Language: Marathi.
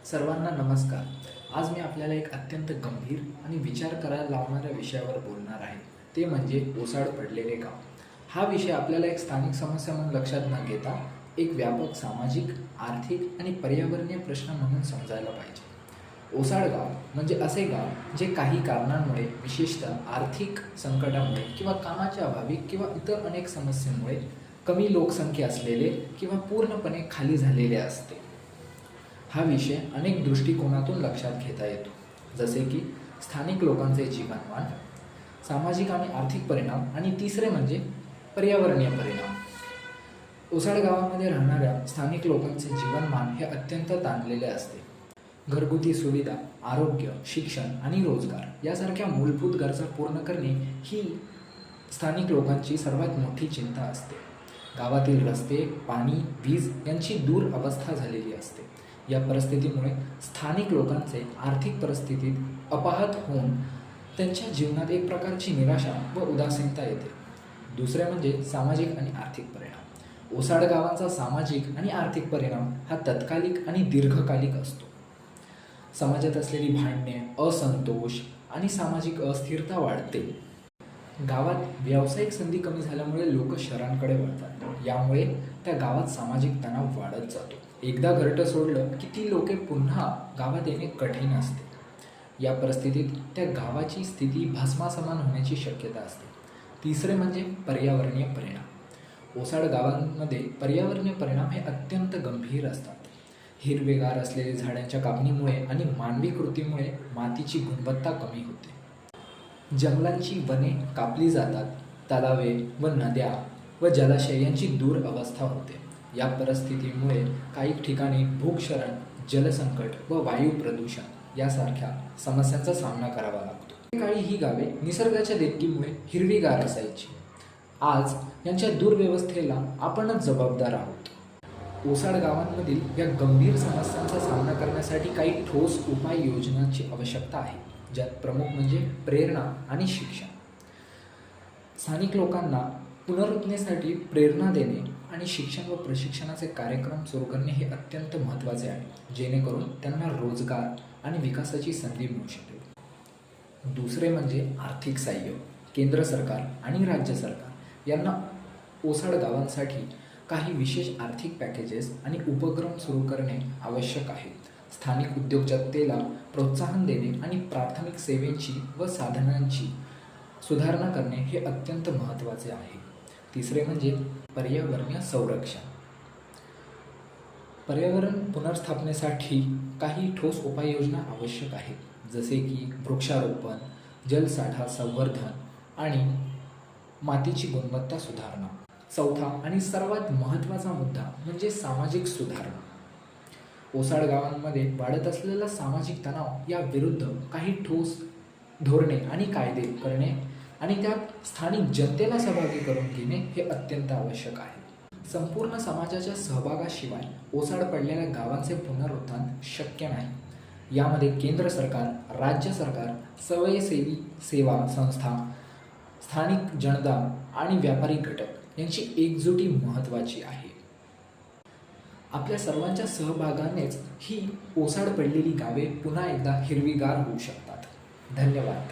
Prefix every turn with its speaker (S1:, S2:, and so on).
S1: सर्वांना नमस्कार. आज मी आपल्याला एक अत्यंत गंभीर आणि विचार करायला लावणाऱ्या विषयावर बोलणार आहे. ते म्हणजे ओसाड पडलेले गाव. हा विषय आपल्याला एक स्थानिक समस्या म्हणून लक्षात न घेता एक व्यापक सामाजिक, आर्थिक आणि पर्यावरणीय प्रश्न म्हणून समजायला पाहिजे. ओसाड गाव म्हणजे असे गाव जे काही कारणांमुळे, विशेषतः आर्थिक संकटामुळे किंवा कामाच्या अभावी किंवा इतर अनेक समस्यांमुळे कमी लोकसंख्या असलेले किंवा पूर्णपणे खाली झालेले असते. हा विषय अनेक दृष्टिकोनातून लक्षात घेता येतो, जसे की स्थानिक लोकांचे जीवनमान, सामाजिक आणि आर्थिक परिणाम आणि तिसरे म्हणजे पर्यावरणीय परिणाम. ओसाड गावामध्ये राहणाऱ्या स्थानिक लोकांचे जीवनमान हे अत्यंत ताणलेले असते. घरगुती सुविधा, आरोग्य, शिक्षण आणि रोजगार यासारख्या मूलभूत गरजा पूर्ण करणे ही स्थानिक लोकांची सर्वात मोठी चिंता असते. गावातील रस्ते, पाणी, वीज यांची दूर अवस्था झालेली असते. या परिस्थितीमुळे स्थानिक लोकांचे आर्थिक परिस्थितीत अपाहत होऊन त्यांच्या जीवनात एक प्रकारची निराशा व उदासीनता येते. दुसरे म्हणजे सामाजिक आणि आर्थिक परिणाम. ओसाड गावांचा सामाजिक आणि आर्थिक परिणाम हा तत्कालिक आणि दीर्घकालिक असतो. समाजात असलेली भांडणे, असंतोष आणि सामाजिक अस्थिरता वाढते. गावात व्यावसायिक संधी कमी झाल्यामुळे लोक शहरांकडे वळतात. यामुळे त्या गावात सामाजिक तणाव वाढत जातो. एकदा घरटं सोडलं की ती लोके पुन्हा गावात येणे कठीण असते. या परिस्थितीत त्या गावाची स्थिती भस्मासमान होण्याची शक्यता असते. तिसरे म्हणजे पर्यावरणीय परिणाम. ओसाड गावांमध्ये पर्यावरणीय परिणाम हे अत्यंत गंभीर असतात. हिरवेगार असलेल्या झाडांच्या कापणीमुळे आणि मानवी कृतीमुळे मातीची गुणवत्ता कमी होते. जंगलांची वने कापली जातात. तलावे व नद्या व जलाशय यांची दूर अवस्था होते. या परिस्थितीमुळे काही ठिकाणी भूक्षरण, जलसंकट व वायू प्रदूषण यासारख्या समस्यांचा सामना करावा लागतो. काळी ही गावे निसर्गाच्या देणगीमुळे हिरवीगार असायची. आज यांच्या दुर्व्यवस्थेला आपणच जबाबदार आहोत. ओसाड गावांमधील या गंभीर समस्यांचा सामना करण्यासाठी काही ठोस उपाययोजनांची आवश्यकता आहे, ज्यात प्रमुख म्हणजे प्रेरणा आणि शिक्षण. स्थानिक लोकांना पुनरुत्थानासाठी प्रेरणा देणे आणि शिक्षण व प्रशिक्षणाचे कार्यक्रम सुरू करणे हे अत्यंत महत्त्वाचे आहे, जेणेकरून त्यांना रोजगार आणि विकासाची संधी मिळू शकेल. दुसरे म्हणजे आर्थिक सहाय्य. केंद्र सरकार आणि राज्य सरकार यांना ओसाड गावांसाठी काही विशेष आर्थिक पॅकेजेस आणि उपक्रम सुरू करणे आवश्यक आहे. स्थानिक उद्योजकतेला प्रोत्साहन देणे आणि प्राथमिक सेवेची व साधनांची सुधारणा करणे हे अत्यंत महत्त्वाचे आहे. तिसरे म्हणजे पर्यावरणीय संरक्षण. पर्यावरण पुनर्स्थापनेसाठी काही ठोस उपाययोजना आवश्यक आहेत, जसे की वृक्षारोपण, जलसाठा संवर्धन आणि मातीची गुणवत्ता सुधारणा. चौथा आणि सर्वात महत्त्वाचा मुद्दा म्हणजे सामाजिक सुधारणा. ओसाड गावांमध्ये वाढत असलेला सामाजिक तणाव या विरुद्ध काही ठोस धोरणे आणि कायदे करणे आणि त्यात स्थानिक जनतेला सहभागी करून घेणे हे अत्यंत आवश्यक आहे. संपूर्ण समाजाच्या सहभागाशिवाय ओसाड पडलेल्या गावांचे पुनरुत्थान शक्य नाही. यामध्ये केंद्र सरकार, राज्य सरकार, स्वयंसेवी सेवा संस्था, स्थानिक जनता आणि व्यापारी घटक यांची एकजुटी महत्त्वाची आहे. आपल्या सर्वांच्या सहभागानेच ही ओसाड पडलेली गावे पुन्हा एकदा हिरवीगार होऊ शकतात. धन्यवाद.